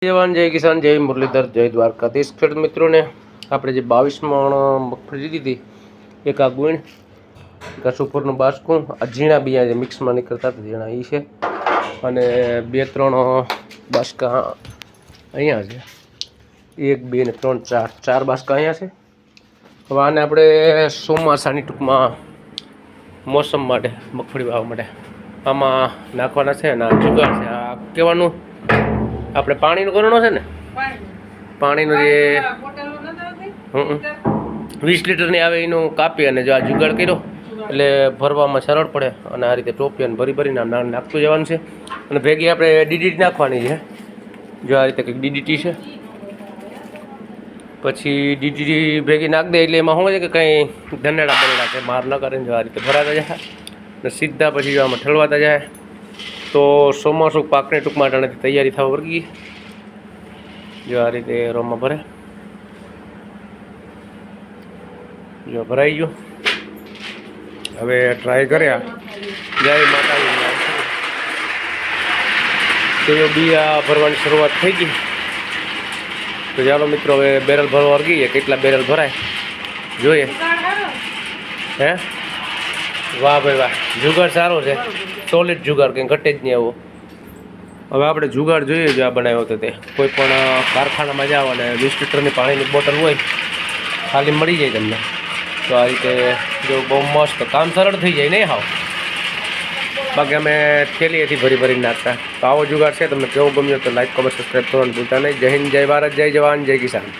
જવાન જય કિસાન જય મુરલીધર જય દ્વારકાધીશ ખેડૂત મિત્રોને આપણે જે 22 મણ મગફળી લીધી હતી એક આ ગુણ એક આ સુપરનું બાસકું આ ઝીણા બિયા જે મિક્સમાં નીકળતા હતા ઝીણા એ છે અને 2-3 બાસકા અહીંયા છે 1 2 ને 3 4 બાસકા અહીંયા છે હવે આને આપણે ચોમાસાની ટૂંકમાં મોસમ માટે મગફળી વાવવા માટે આમાં નાખવાના છે અને આ જુગાર છે આ કહેવાનું આપણે પાણીનું કરવાનો છે ને પાણીનું જે 20 લીટરની આવે એનું કાપી અને જો આ જુગાડ કર્યો એટલે ભરવામાં સરળ પડે અને આ રીતે ટોપિયાને ભરીને આમ નાખતું જવાનું છે અને ભેગી આપણે ડીડીટી નાખવાની છે જો આ રીતે કંઈક ડીડીટી છે પછી ડીડીટી ભેગી નાખ દે એટલે એમાં શું છે કે કંઈ ધનેડા બનેડા છે માર ન કરે જો આ રીતે ભરાતા જાય અને સીધા પછી જો આમાં ઠલવાતા જાય તો ચોમાસું પાકને ટૂંકમાં ટાણાથી તૈયારી થવા વર્ગી જો આ રીતે રોમાં ભરે જો ભરાઈ ગયું હવે ટ્રાય કર્યા જય માતાજી તો બિયા ભરવાની શરૂઆત થઈ ગઈ તો ચાલો મિત્રો હવે બેરલ ભરવા વર્ગીએ કેટલા બેરલ ભરાય જોઈએ હે વાહ ભાઈ વાહ જુગાડ સારો છે સોલિડ જુગાડ કંઈ ઘટે જ નહીં આવો હવે આપણે જુગાડ જોઈએ જો આ બનાવ્યો હતો તે કોઈ પણ કારખાનામાં જાઓ અને 20 લીટરની પાણીની બોટલ હોય ખાલી મળી જાય તમને તો આ રીતે જો બહુ મસ્ત કામ સરળ થઈ જાય નહીં હાવ બાકી અમે થેલીએથી ભરી નાખતા તો આવો જુગાડ છે તમને કેવો ગમ્યો તો લાઈક કોમેન્ટ સબસ્ક્રાઈબ કરવાનું ભૂલતા નહીં જય હિન્દ જય ભારત જય જવાન જય કિસાન